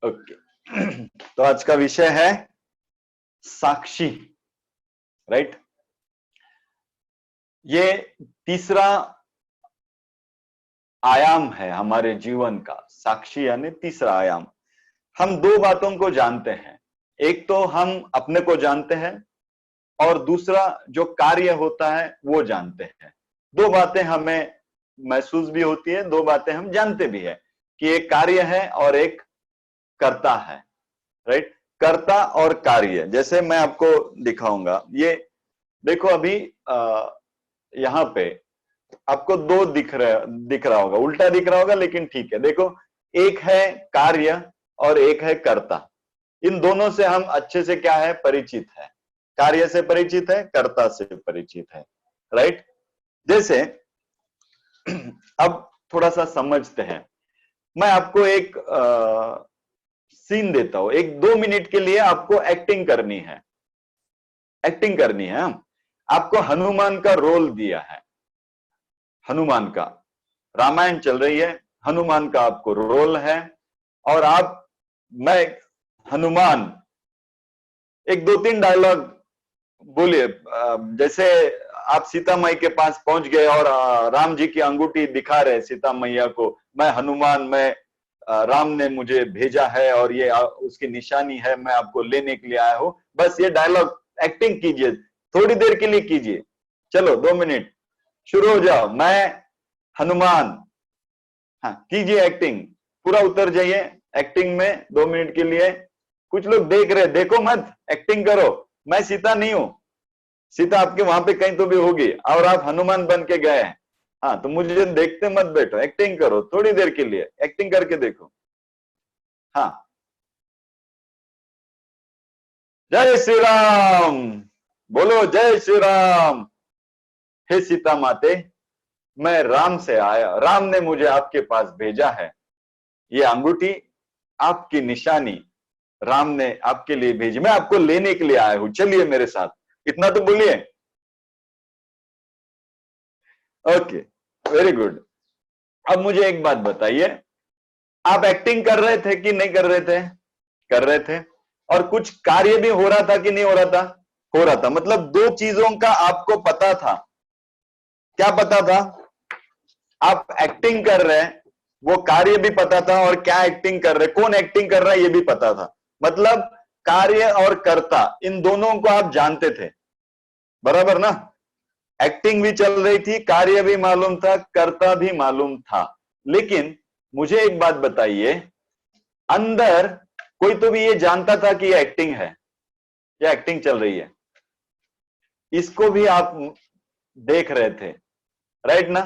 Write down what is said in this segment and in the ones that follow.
Okay. तो आज का विषय है साक्षी, राइट। ये तीसरा आयाम है हमारे जीवन का। साक्षी यानी तीसरा आयाम। हम दो बातों को जानते हैं, एक तो हम अपने को जानते हैं और दूसरा जो कार्य होता है वो जानते हैं। दो बातें हमें महसूस भी होती है, दो बातें हम जानते भी है कि एक कार्य है और एक कर्ता है, राइट। कर्ता और कार्य, जैसे मैं आपको दिखाऊंगा। ये देखो अभी यहां पे आपको दो दिख रहा होगा, उल्टा दिख रहा होगा लेकिन ठीक है। देखो, एक है कार्य और एक है कर्ता। इन दोनों से हम अच्छे से क्या है, परिचित है। कार्य से परिचित है, कर्ता से परिचित है, राइट। जैसे अब थोड़ा सा समझते हैं। मैं आपको एक सीन देता हूं, एक 2 मिनट के लिए आपको एक्टिंग करनी है। एक्टिंग करनी है। आपको हनुमान का रोल दिया है, हनुमान का, रामायण चल रही है, हनुमान का आपको रोल है। और मैं हनुमान एक 2-3 डायलॉग बोलिए। जैसे आप सीता माई के पास पहुंच गए और राम जी की अंगूठी दिखा रहे सीता मैया को, मैं हनुमान, मैं राम ने मुझे भेजा है और ये उसकी निशानी है, मैं आपको लेने के लिए आया हूं। बस ये डायलॉग एक्टिंग कीजिए, थोड़ी देर के लिए कीजिए। चलो 2 मिनट, शुरू हो जाओ। मैं हनुमान, हाँ कीजिए एक्टिंग, पूरा उतर जाइए एक्टिंग में 2 मिनट के लिए। कुछ लोग देख रहे, देखो मत, एक्टिंग करो। मैं सीता नहीं हूं, सीता आपके वहां पे कहीं तो भी होगी और आप हनुमान बन के गए हैं। हाँ, तो मुझे देखते मत बैठो, एक्टिंग करो थोड़ी देर के लिए, एक्टिंग करके देखो। हाँ, जय श्री राम, बोलो जय श्री राम। हे सीता माते, मैं राम से आया, राम ने मुझे आपके पास भेजा है। ये अंगूठी आपकी निशानी राम ने आपके लिए भेजी, मैं आपको लेने के लिए आया हूं, चलिए मेरे साथ। इतना तो बोलिए। Okay, very good. अब मुझे एक बात बताइए, आप एक्टिंग कर रहे थे कि नहीं कर रहे थे? कर रहे थे। और कुछ कार्य भी हो रहा था कि नहीं हो रहा था? हो रहा था। मतलब दो चीजों का आपको पता था। क्या पता था? आप एक्टिंग कर रहे हैं, वो कार्य भी पता था, और क्या एक्टिंग कर रहे, कौन एक्टिंग कर रहा है ये भी पता था। मतलब कार्य और कर्ता, इन दोनों को आप जानते थे, बराबर ना। एक्टिंग भी चल रही थी, कार्य भी मालूम था, कर्ता भी मालूम था। लेकिन मुझे एक बात बताइए, अंदर कोई तो भी ये जानता था कि ये एक्टिंग है, ये एक्टिंग चल रही है। इसको भी आप देख रहे थे, राइट ना।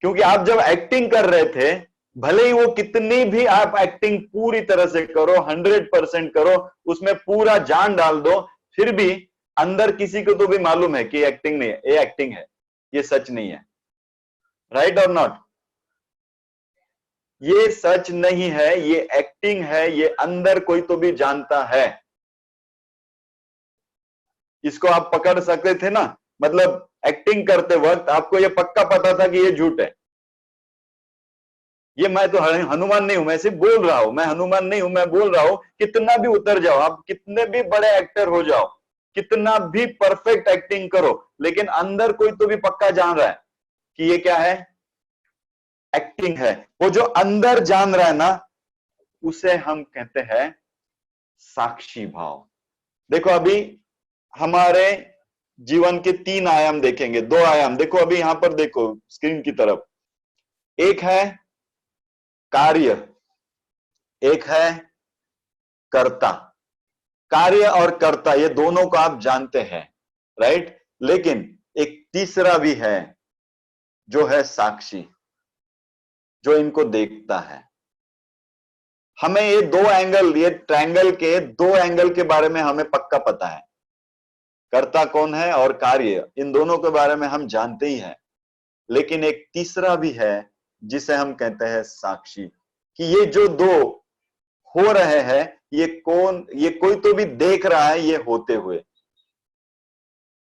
क्योंकि आप जब एक्टिंग कर रहे थे, भले ही वो कितनी भी आप एक्टिंग पूरी तरह से करो, 100% करो, उसमें पूरा जान डाल दो, फिर भी अंदर किसी को तो भी मालूम है कि एक्टिंग नहीं है, ये एक्टिंग है, ये सच नहीं है। राइट और नॉट? ये सच नहीं है, ये एक्टिंग है, ये अंदर कोई तो भी जानता है। इसको आप पकड़ सकते थे ना। मतलब एक्टिंग करते वक्त आपको ये पक्का पता था कि ये झूठ है। ये मैं तो हनुमान नहीं हूं, मैं सिर्फ बोल रहा हूं, मैं हनुमान नहीं हूं, मैं बोल रहा हूं। कितना भी उतर जाओ, आप कितने भी बड़े एक्टर हो जाओ, कितना भी परफेक्ट एक्टिंग करो, लेकिन अंदर कोई तो भी पक्का जान रहा है कि ये क्या है, एक्टिंग है। वो जो अंदर जान रहा है ना, उसे हम कहते हैं साक्षी भाव। देखो अभी हमारे जीवन के 3 आयाम देखेंगे, 2 आयाम देखो अभी यहां पर, देखो स्क्रीन की तरफ। एक है कार्य, एक है कर्ता। कार्य और कर्ता ये दोनों को आप जानते हैं, राइट। लेकिन एक तीसरा भी है, जो है साक्षी, जो इनको देखता है। हमें ये 2 एंगल, ये ट्रायंगल के 2 एंगल के बारे में हमें पक्का पता है। कर्ता कौन है और कार्य, इन दोनों के बारे में हम जानते ही हैं। लेकिन एक तीसरा भी है जिसे हम कहते हैं साक्षी, कि ये जो 2 हो रहे हैं, ये कौन, ये कोई तो भी देख रहा है ये होते हुए,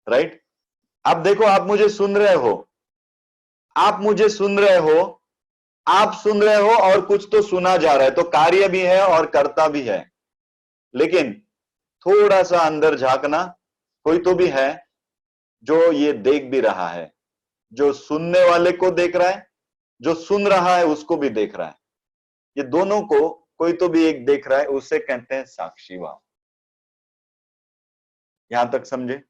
राइट। आप देखो, आप मुझे सुन रहे हो, आप मुझे सुन रहे हो, आप सुन रहे हो और कुछ तो सुना जा रहा है, तो कार्य भी है और कर्ता भी है। लेकिन थोड़ा सा अंदर झांकना, कोई तो भी है जो ये देख भी रहा है, जो सुनने वाले को देख रहा है, जो सुन रहा है उसको भी देख रहा है। ये दोनों को कोई तो भी एक देख रहा है, उसे कहते हैं साक्षी भाव। यहां तक समझे?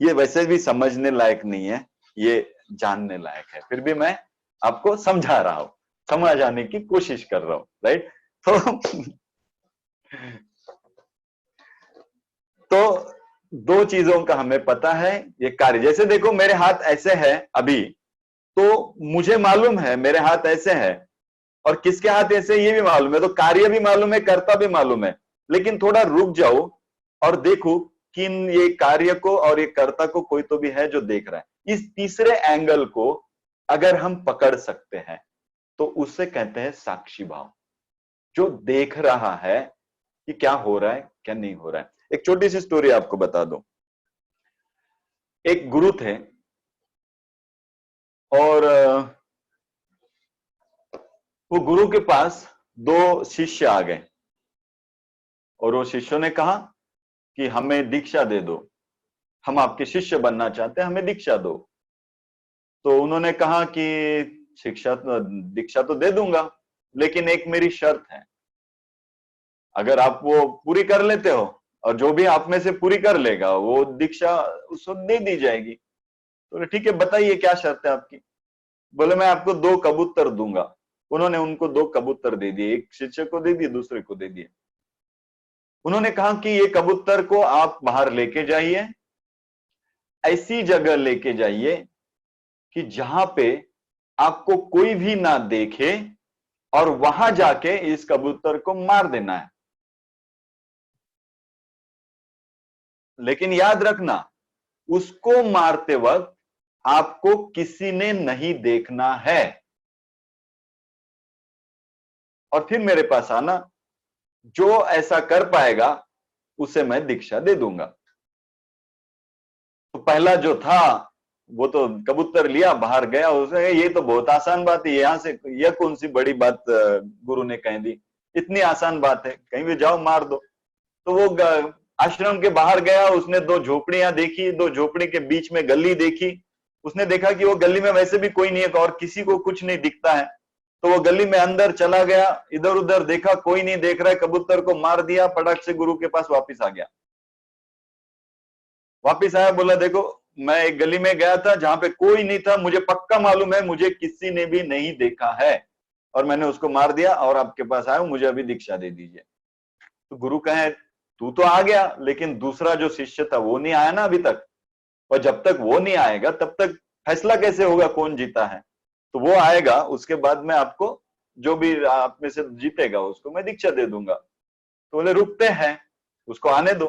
ये वैसे भी समझने लायक नहीं है, ये जानने लायक है, फिर भी मैं आपको समझा रहा हूं, समझ आने की कोशिश कर रहा हूं, राइट? तो दो चीजों का हमें पता है, ये कार्य, जैसे देखो मेरे हाथ ऐसे है अभी, तो मुझे मालूम है मेरे हाथ ऐसे है, और किसके हाथ ऐसे ये भी मालूम है, तो कार्य भी मालूम है, कर्ता भी मालूम है। लेकिन थोड़ा रुक जाओ और देखो कि ये कार्य को और ये कर्ता को कोई तो भी है जो देख रहा है। इस तीसरे एंगल को अगर हम पकड़ सकते हैं तो उससे कहते हैं साक्षी भाव, जो देख रहा है कि क्या हो रहा है क्या नहीं हो रहा है। एक छोटी सी स्टोरी आपको बता दूं। एक गुरु थे और वो गुरु के पास दो शिष्य आ गए और वो शिष्यों ने कहा कि हमें दीक्षा दे दो, हम आपके शिष्य बनना चाहते हैं, हमें दीक्षा दो। तो उन्होंने कहा कि दीक्षा तो दे दूंगा, लेकिन एक मेरी शर्त है, अगर आप वो पूरी कर लेते हो और जो भी आप में से पूरी कर लेगा वो दीक्षा उसको दे दी जाएगी। तो ठीक है, बताइए क्या शर्त है आपकी? बोले मैं आपको दो कबूतर दूंगा। उन्होंने उनको दो कबूतर दे दिए, एक शिष्य को दे दिए, दूसरे को दे दिए। उन्होंने कहा कि ये कबूतर को आप बाहर लेके जाइए, ऐसी जगह लेके जाइए कि जहां पे आपको कोई भी ना देखे, और वहां जाके इस कबूतर को मार देना है। लेकिन याद रखना, उसको मारते वक्त आपको किसी ने नहीं देखना है, और फिर मेरे पास आना, जो ऐसा कर पाएगा उसे मैं दीक्षा दे दूंगा। तो पहला जो था वो तो कबूतर लिया, बाहर गया, उसने ये तो बहुत आसान बात है, यहां से यह कौन सी बड़ी बात गुरु ने कह दी, इतनी आसान बात है, कहीं भी जाओ मार दो। तो वो आश्रम के बाहर गया, उसने दो झोपड़ियां देखी, दो झोपड़ी के बीच में गली देखी। उसने देखा कि वो गली में वैसे भी कोई नहीं है और किसी को कुछ नहीं दिखता है। तो वो गली में अंदर चला गया, इधर उधर देखा, कोई नहीं देख रहा है, कबूतर को मार दिया, फटाक से गुरु के पास वापिस आ गया। वापिस आया, बोला देखो मैं एक गली में गया था जहां पे कोई नहीं था, मुझे पक्का मालूम है, मुझे किसी ने भी नहीं देखा है, और मैंने उसको मार दिया और आपके पास आया हूं, मुझे अभी दीक्षा दे दीजिए। तो गुरु कहे तू तो आ गया, लेकिन दूसरा जो शिष्य था वो नहीं आया ना अभी तक, और जब तक वो नहीं आएगा तब तक फैसला कैसे होगा कौन जीता है? तो वो आएगा, उसके बाद में आपको जो भी आप में से जीतेगा उसको मैं दीक्षा दे दूंगा। तो बोले रुकते हैं, उसको आने दो।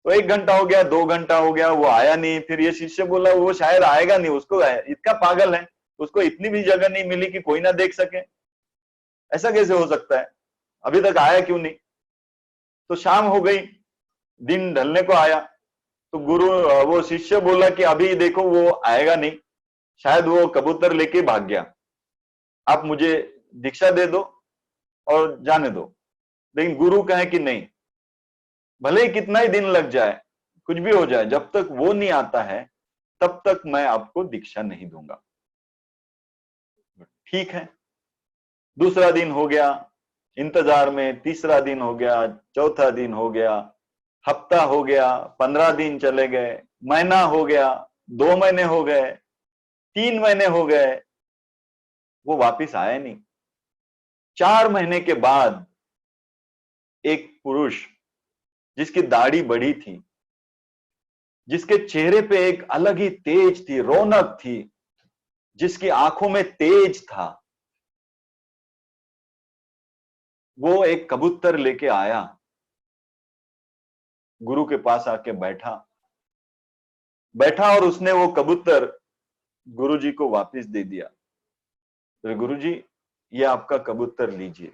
तो 1 घंटा हो गया, 2 घंटा हो गया, वो आया नहीं। फिर ये शिष्य बोला वो शायद आएगा नहीं, उसको इतना पागल है, उसको इतनी भी जगह नहीं मिली कि कोई ना देख सके, ऐसा कैसे हो सकता है, अभी तक आया क्यों नहीं? तो शाम हो गई, दिन ढलने को आया। तो गुरु वो शिष्य बोला कि अभी देखो वो आएगा नहीं, शायद वो कबूतर लेके भाग गया, आप मुझे दीक्षा दे दो और जाने दो। लेकिन गुरु कहे कि नहीं, भले ही कितना ही दिन लग जाए, कुछ भी हो जाए, जब तक वो नहीं आता है तब तक मैं आपको दीक्षा नहीं दूंगा। ठीक है। दूसरा दिन हो गया इंतजार में, तीसरा दिन हो गया, चौथा दिन हो गया, हफ्ता हो गया, 15 दिन चले गए, महीना हो गया, 2 महीने हो गए, 3 महीने हो गए, वो वापिस आया नहीं। 4 महीने के बाद एक पुरुष जिसकी दाढ़ी बड़ी थी, जिसके चेहरे पे एक अलग ही तेज थी, रौनक थी, जिसकी आंखों में तेज था, वो एक कबूतर लेके आया, गुरु के पास आके बैठा बैठा और उसने वो कबूतर गुरुजी को वापस दे दिया। तो गुरुजी ये आपका कबूतर लीजिए।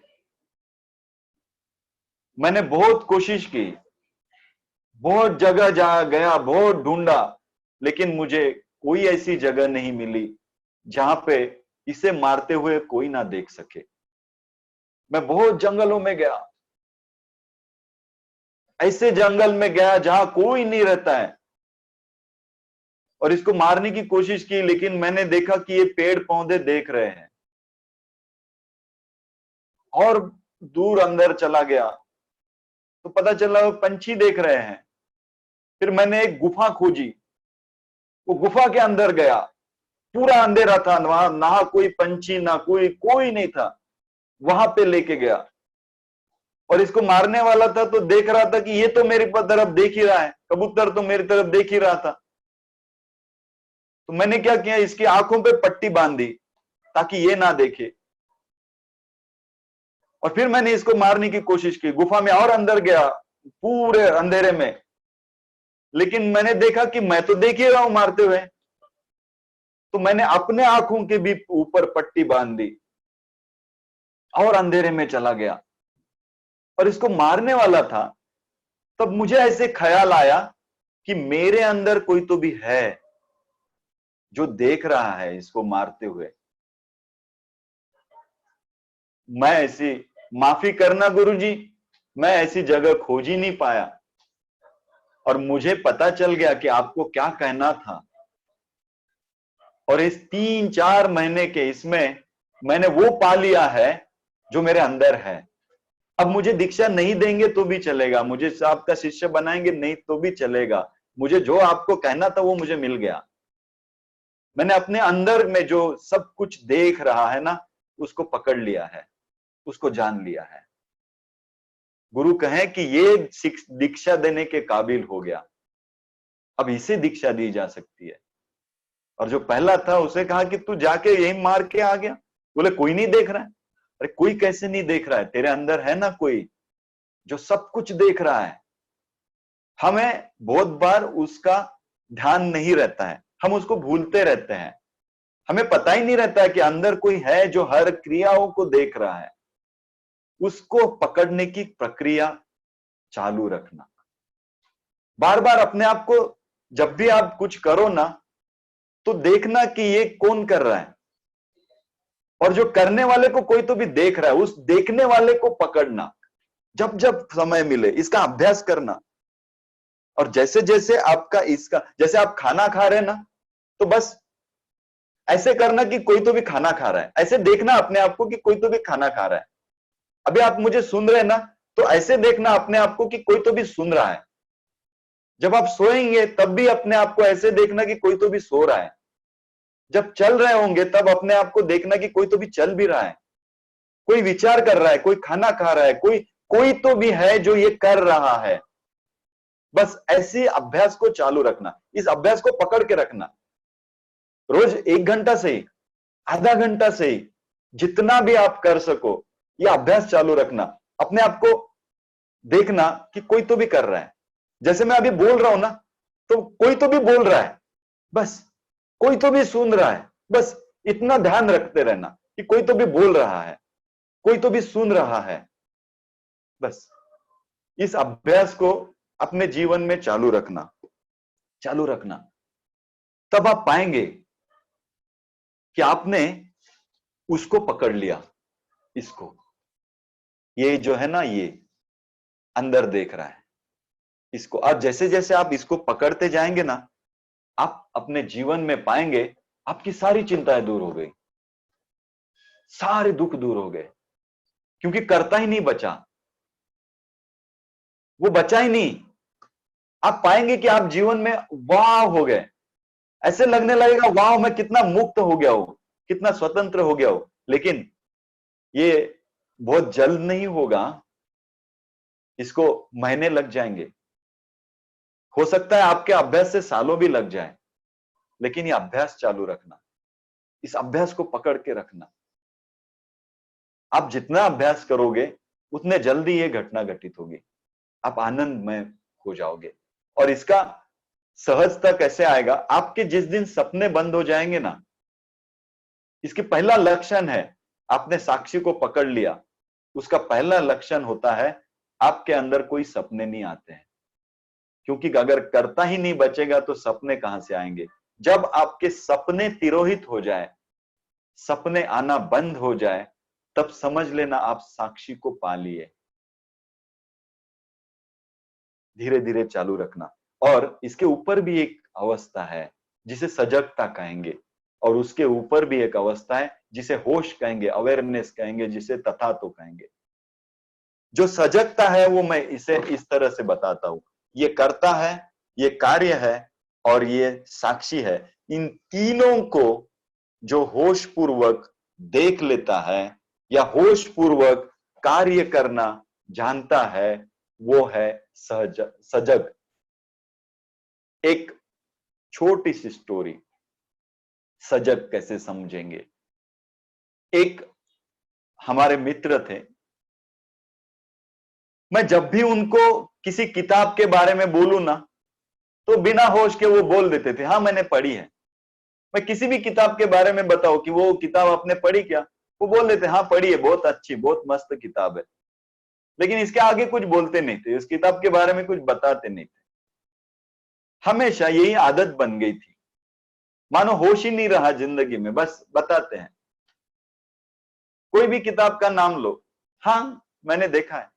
मैंने बहुत कोशिश की, बहुत जगह जा गया, बहुत ढूंढा, लेकिन मुझे कोई ऐसी जगह नहीं मिली जहां पे इसे मारते हुए कोई ना देख सके। मैं बहुत जंगलों में गया, ऐसे जंगल में गया जहां कोई नहीं रहता है, और इसको मारने की कोशिश की, लेकिन मैंने देखा कि ये पेड़ पौधे देख रहे हैं। और दूर अंदर चला गया तो पता चला वो पंछी देख रहे हैं। फिर मैंने एक गुफा खोजी, वो गुफा के अंदर गया, पूरा अंधेरा था वहां, ना कोई पंछी ना कोई कोई नहीं था। वहां पे लेके गया और इसको मारने वाला था, तो देख रहा था कि ये तो मेरी तरफ देख ही रहा है, कबूतर तो मेरी तरफ देख ही रहा था। तो मैंने क्या किया, इसकी आंखों पे पट्टी बांध दी ताकि ये ना देखे। और फिर मैंने इसको मारने की कोशिश की, गुफा में और अंदर गया पूरे अंधेरे में, लेकिन मैंने देखा कि मैं तो देख ही रहा हूं मारते हुए। तो मैंने अपने आंखों के भी ऊपर पट्टी बांध दी और अंधेरे में चला गया और इसको मारने वाला था। तब मुझे ऐसे ख्याल आया कि मेरे अंदर कोई तो भी है जो देख रहा है इसको मारते हुए। मैं ऐसी, माफी करना गुरुजी, मैं ऐसी जगह खोज ही नहीं पाया। और मुझे पता चल गया कि आपको क्या कहना था। और इस 3-4 महीने के इसमें मैंने वो पा लिया है जो मेरे अंदर है। अब मुझे दीक्षा नहीं देंगे तो भी चलेगा, मुझे आपका शिष्य बनाएंगे नहीं तो भी चलेगा, मुझे जो आपको कहना था वो मुझे मिल गया। मैंने अपने अंदर में जो सब कुछ देख रहा है ना, उसको पकड़ लिया है, उसको जान लिया है। गुरु कहें कि ये दीक्षा देने के काबिल हो गया, अब इसे दीक्षा दी जा सकती है। और जो पहला था उसे कहा कि तू जाके यही मार के आ गया। बोले कोई नहीं देख रहा है। अरे कोई कैसे नहीं देख रहा है, तेरे अंदर है ना कोई जो सब कुछ देख रहा है। हमें बहुत बार उसका ध्यान नहीं रहता है, हम उसको भूलते रहते हैं। हमें पता ही नहीं रहता है कि अंदर कोई है जो हर क्रियाओं को देख रहा है। उसको पकड़ने की प्रक्रिया चालू रखना। बार बार अपने आप को, जब भी आप कुछ करो ना, तो देखना कि ये कौन कर रहा है, और जो करने वाले को कोई तो भी देख रहा है, उस देखने वाले को पकड़ना। जब जब समय मिले इसका अभ्यास करना। और जैसे जैसे आपका इसका, जैसे आप खाना खा रहे हैं ना, तो बस ऐसे करना कि कोई तो भी खाना खा रहा है, ऐसे देखना अपने आप को कि कोई तो भी खाना खा रहा है। अभी आप मुझे सुन रहे हैं ना, तो ऐसे देखना अपने आप को कि कोई तो भी सुन रहा है। जब आप सोएंगे तब भी अपने आप को ऐसे देखना कि कोई तो भी सो रहा है। जब चल रहे होंगे तब अपने आप को देखना कि कोई तो भी चल भी रहा है, कोई विचार कर रहा है, कोई खाना खा रहा है, कोई कोई तो भी है जो ये कर रहा है। बस ऐसे अभ्यास को चालू रखना, इस अभ्यास को पकड़ के रखना। रोज 1 घंटा से ही, आधा घंटा से ही, जितना भी आप कर सको, ये अभ्यास चालू रखना। अपने आप को देखना कि कोई तो भी कर रहा है। जैसे मैं अभी बोल रहा हूं ना, तो कोई तो भी बोल रहा है, बस कोई तो भी सुन रहा है। बस इतना ध्यान रखते रहना कि कोई तो भी बोल रहा है, कोई तो भी सुन रहा है। बस इस अभ्यास को अपने जीवन में चालू रखना, चालू रखना। तब आप पाएंगे कि आपने उसको पकड़ लिया, इसको, ये जो है ना, ये अंदर देख रहा है इसको। अब जैसे जैसे आप इसको पकड़ते जाएंगे ना, आप अपने जीवन में पाएंगे आपकी सारी चिंताएं दूर हो गई, सारे दुख दूर हो गए, क्योंकि करता ही नहीं बचा, वो बचा ही नहीं। आप पाएंगे कि आप जीवन में वाह हो गए, ऐसे लगने लगेगा वाह मैं कितना मुक्त हो गया हूं, कितना स्वतंत्र हो गया हूं। लेकिन ये बहुत जल्द नहीं होगा, इसको महीने लग जाएंगे, हो सकता है आपके अभ्यास से सालों भी लग जाए। लेकिन ये अभ्यास चालू रखना, इस अभ्यास को पकड़ के रखना। आप जितना अभ्यास करोगे उतने जल्दी ये घटना घटित होगी, आप आनंद में हो जाओगे। और इसका सहजता कैसे आएगा, आपके जिस दिन सपने बंद हो जाएंगे ना, इसकी पहला लक्षण है, आपने साक्षी को पकड़ लिया, उसका पहला लक्षण होता है आपके अंदर कोई सपने नहीं आते हैं। क्योंकि अगर करता ही नहीं बचेगा तो सपने कहां से आएंगे। जब आपके सपने तिरोहित हो जाए, सपने आना बंद हो जाए, तब समझ लेना आप साक्षी को पा लिए। धीरे धीरे चालू रखना। और इसके ऊपर भी एक अवस्था है जिसे सजगता कहेंगे, और उसके ऊपर भी एक अवस्था है जिसे होश कहेंगे, अवेयरनेस कहेंगे, जिसे तथा तो कहेंगे। जो सजगता है वो मैं इसे इस तरह से बताता हूं, ये करता है, ये कार्य है, और ये साक्षी है। इन तीनों को जो होश पूर्वक देख लेता है या होश पूर्वक कार्य करना जानता है, वो है सजग। एक छोटी सी स्टोरी, सजग कैसे समझेंगे। एक हमारे मित्र थे, मैं जब भी उनको किसी किताब के बारे में बोलूं ना, तो बिना होश के वो बोल देते थे, हाँ मैंने पढ़ी है। मैं किसी भी किताब के बारे में बताओ कि वो किताब आपने पढ़ी क्या, वो बोल देते हाँ पढ़ी है, बहुत अच्छी, बहुत मस्त किताब है। लेकिन इसके आगे कुछ बोलते नहीं थे, उस किताब के बारे में कुछ बताते नहीं थे। हमेशा यही आदत बन गई थी, मानो होश ही नहीं रहा जिंदगी में, बस बताते हैं। कोई भी किताब का नाम लो, हाँ मैंने देखा है,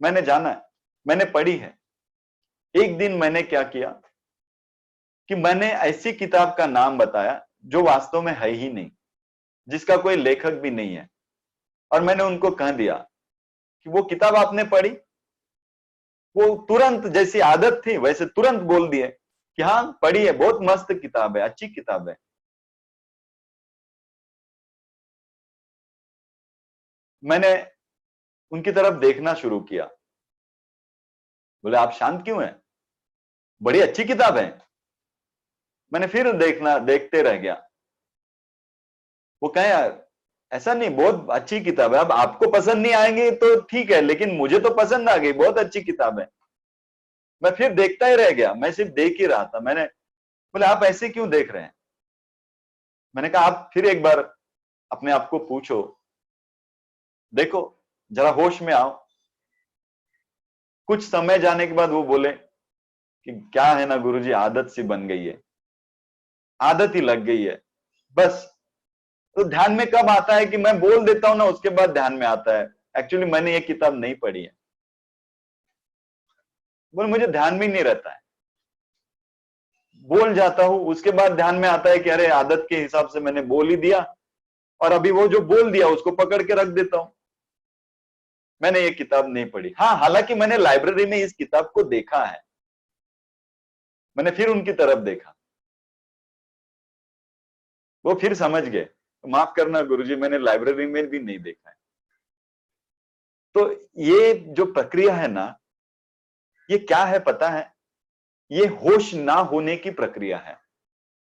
मैंने जाना है, मैंने पढ़ी है। एक दिन मैंने क्या किया कि मैंने ऐसी किताब का नाम बताया जो वास्तव में है ही नहीं, जिसका कोई लेखक भी नहीं है, और मैंने उनको कह दिया कि वो किताब आपने पढ़ी। वो तुरंत, जैसी आदत थी वैसे तुरंत बोल दिए कि हाँ पढ़ी है, बहुत मस्त किताब है, अच्छी किताब है। मैंने उनकी तरफ देखना शुरू किया, बोले आप शांत क्यों हैं, बड़ी अच्छी किताब है। मैंने फिर देखते रह गया। वो कहे यार ऐसा नहीं, बहुत अच्छी किताब है, अब आपको पसंद नहीं आएंगे तो ठीक है, लेकिन मुझे तो पसंद आ गई, बहुत अच्छी किताब है। मैं फिर देखता ही रह गया, मैं सिर्फ देख ही रहा था। मैंने बोले आप ऐसे क्यों देख रहे हैं। मैंने कहा आप फिर एक बार अपने आप को पूछो, देखो जरा होश में आओ। कुछ समय जाने के बाद वो बोले कि क्या है ना गुरुजी, आदत सी बन गई है, आदत ही लग गई है बस। तो ध्यान में कब आता है कि मैं बोल देता हूं ना, उसके बाद ध्यान में आता है एक्चुअली मैंने ये किताब नहीं पढ़ी है। बोले मुझे ध्यान में नहीं रहता है, बोल जाता हूं, उसके बाद ध्यान में आता है कि अरे आदत के हिसाब से मैंने बोल ही दिया, और अभी वो जो बोल दिया उसको पकड़ के रख देता हूं। मैंने ये किताब नहीं पढ़ी। हाँ, हालांकि मैंने लाइब्रेरी में इस किताब को देखा है। मैंने फिर उनकी तरफ देखा, वो फिर समझ गए, माफ करना गुरुजी मैंने लाइब्रेरी में भी नहीं देखा है। तो ये जो प्रक्रिया है ना, ये क्या है पता है, ये होश ना होने की प्रक्रिया है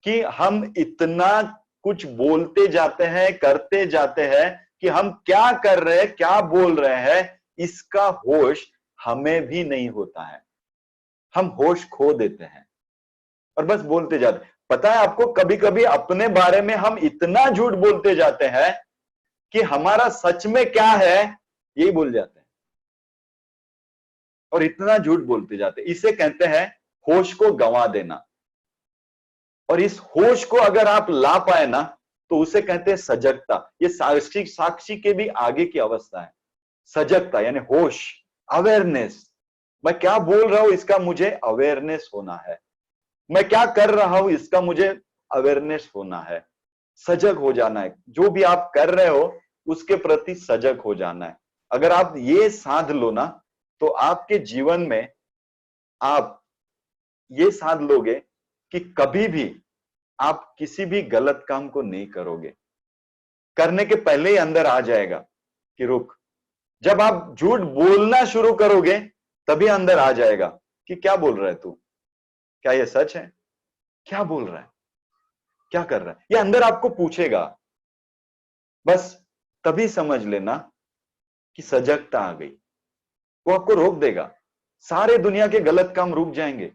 कि हम इतना कुछ बोलते जाते हैं, करते जाते हैं कि हम क्या कर रहे हैं, क्या बोल रहे हैं, इसका होश हमें भी नहीं होता है। हम होश खो देते हैं और बस बोलते जाते हैं। पता है आपको, कभी कभी अपने बारे में हम इतना झूठ बोलते जाते हैं कि हमारा सच में क्या है यही भूल जाते हैं, और इतना झूठ बोलते जाते हैं। इसे कहते हैं होश को गंवा देना। और इस होश को अगर आप ला पाए ना, तो उसे कहते हैं सजगता। ये साक्षी साक्षी के भी आगे की अवस्था है। सजगता यानी होश, अवेयरनेस। मैं क्या बोल रहा हूं इसका मुझे अवेयरनेस होना है, मैं क्या कर रहा हूं इसका मुझे अवेयरनेस होना है। सजग हो जाना है, जो भी आप कर रहे हो उसके प्रति सजग हो जाना है। अगर आप ये साध लो ना, तो आपके जीवन में आप ये साध लोगे कि कभी भी आप किसी भी गलत काम को नहीं करोगे। करने के पहले ही अंदर आ जाएगा कि रुक। जब आप झूठ बोलना शुरू करोगे तभी अंदर आ जाएगा कि क्या बोल रहा है तू, क्या ये सच है, क्या बोल रहा है, क्या कर रहा है, ये अंदर आपको पूछेगा। बस तभी समझ लेना कि सजगता आ गई। वो आपको रोक देगा, सारे दुनिया के गलत काम रुक जाएंगे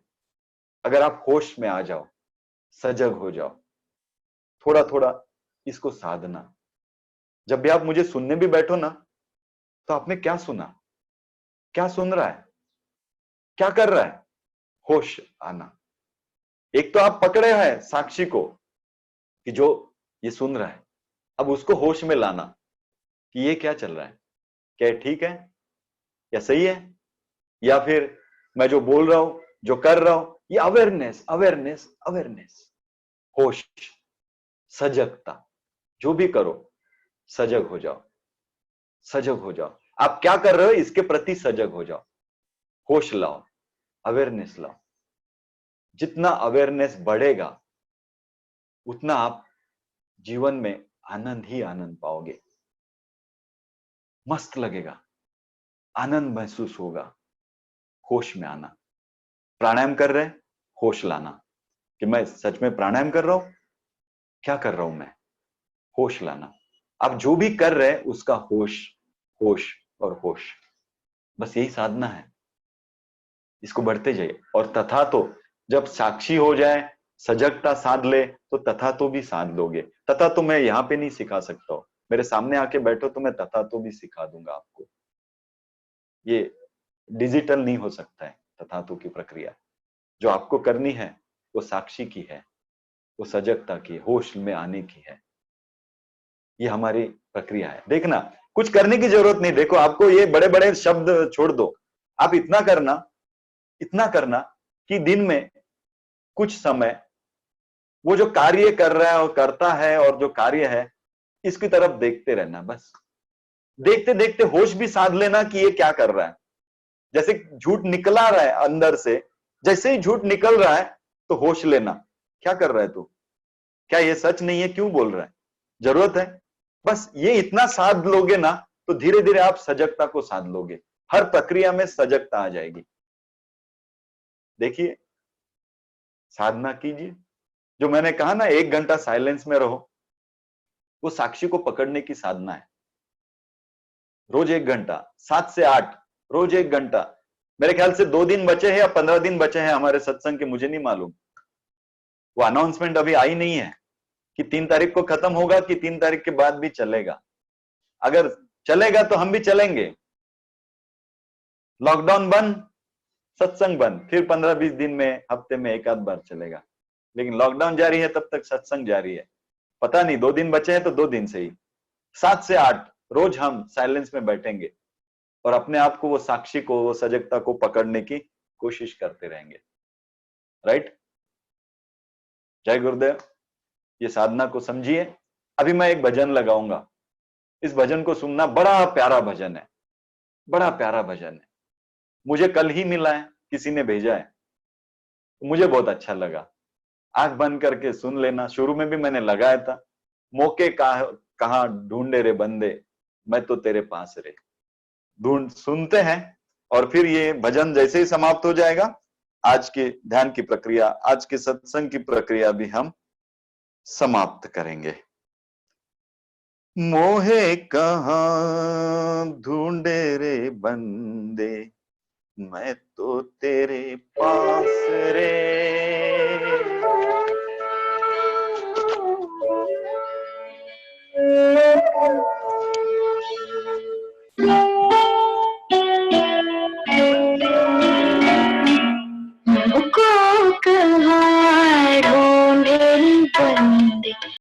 अगर आप होश में आ जाओ, सजग हो जाओ। थोड़ा थोड़ा इसको साधना। जब भी आप मुझे सुनने भी बैठो ना, तो आपने क्या सुना, क्या सुन रहा है, क्या कर रहा है, होश आना। एक तो आप पकड़े हैं साक्षी को कि जो ये सुन रहा है, अब उसको होश में लाना कि ये क्या चल रहा है, क्या ये ठीक है या सही है, या फिर मैं जो बोल रहा हूं, जो कर रहा हूं, ये अवेयरनेस अवेयरनेस अवेयरनेस, होश, सजगता। जो भी करो सजग हो जाओ, सजग हो जाओ। आप क्या कर रहे हो इसके प्रति सजग हो जाओ, होश लाओ, अवेयरनेस लाओ। जितना अवेयरनेस बढ़ेगा उतना आप जीवन में आनंद ही आनंद पाओगे, मस्त लगेगा, आनंद महसूस होगा। होश में आना, प्राणायाम कर रहे हैं, होश लाना कि मैं सच में प्राणायाम कर रहा हूं, क्या कर रहा हूं मैं, होश लाना। आप जो भी कर रहे हैं उसका होश, होश और होश, बस यही साधना है। इसको बढ़ते जाइए, और तथा तो जब साक्षी हो जाए, सजगता साध ले, तो तथा तो भी साध लोगे। तथा तो मैं यहां पे नहीं सिखा सकता हूं, मेरे सामने आके बैठो तो मैं तथा तो भी सिखा दूंगा आपको। ये डिजिटल नहीं हो सकता है तथा तो की प्रक्रिया। जो आपको करनी है वो साक्षी की है, वो सजगता की, होश में आने की है। ये हमारी प्रक्रिया है। देखना, कुछ करने की जरूरत नहीं। देखो, आपको ये बड़े बड़े शब्द छोड़ दो, आप इतना करना कि दिन में कुछ समय वो जो कार्य कर रहा है और करता है, और जो कार्य है इसकी तरफ देखते रहना। बस देखते देखते होश भी साध लेना कि ये क्या कर रहा है। जैसे झूठ निकला रहा है अंदर से, जैसे ही झूठ निकल रहा है तो होश लेना, क्या कर रहा है तू, क्या ये सच नहीं है, क्यों बोल रहा है, जरूरत है। बस ये इतना साध लोगे ना तो धीरे धीरे आप सजगता को साध लोगे, हर प्रक्रिया में सजगता आ जाएगी। देखिए, साधना कीजिए। जो मैंने कहा ना, 1 घंटा साइलेंस में रहो, वो साक्षी को पकड़ने की साधना है। रोज 1 घंटा, 7 से 8, रोज 1 घंटा। मेरे ख्याल से 2 दिन बचे हैं या 15 दिन बचे हैं हमारे सत्संग के, मुझे नहीं मालूम। वो अनाउंसमेंट अभी आई नहीं है कि 3 तारीख को खत्म होगा कि 3 तारीख के बाद भी चलेगा। अगर चलेगा तो हम भी चलेंगे। लॉकडाउन बंद, सत्संग बंद, फिर 15-20 दिन में, हफ्ते में 1 आध बार चलेगा। लेकिन लॉकडाउन जारी है तब तक सत्संग जारी है। पता नहीं, 2 दिन बचे हैं तो 2 दिन से ही 7 से 8 रोज हम साइलेंस में बैठेंगे और अपने आप को, वो साक्षी को, वो सजगता को पकड़ने की कोशिश करते रहेंगे। राइट? जय गुरुदेव। ये साधना को समझिए। अभी मैं एक भजन लगाऊंगा, इस भजन को सुनना। बड़ा प्यारा भजन है, बड़ा प्यारा भजन है। मुझे कल ही मिला है, किसी ने भेजा है, मुझे बहुत अच्छा लगा। आंख बंद करके सुन लेना। शुरू में भी मैंने लगाया था, मौके कहाँ ढूंढे रे बंदे, मैं तो तेरे पास रे। ढूंढ सुनते हैं, और फिर ये भजन जैसे ही समाप्त हो जाएगा, आज के ध्यान की प्रक्रिया, आज के सत्संग की प्रक्रिया भी हम समाप्त करेंगे। मोहे कहाँ ढूंढे रे बंदे, मैं तो तेरे पास रे।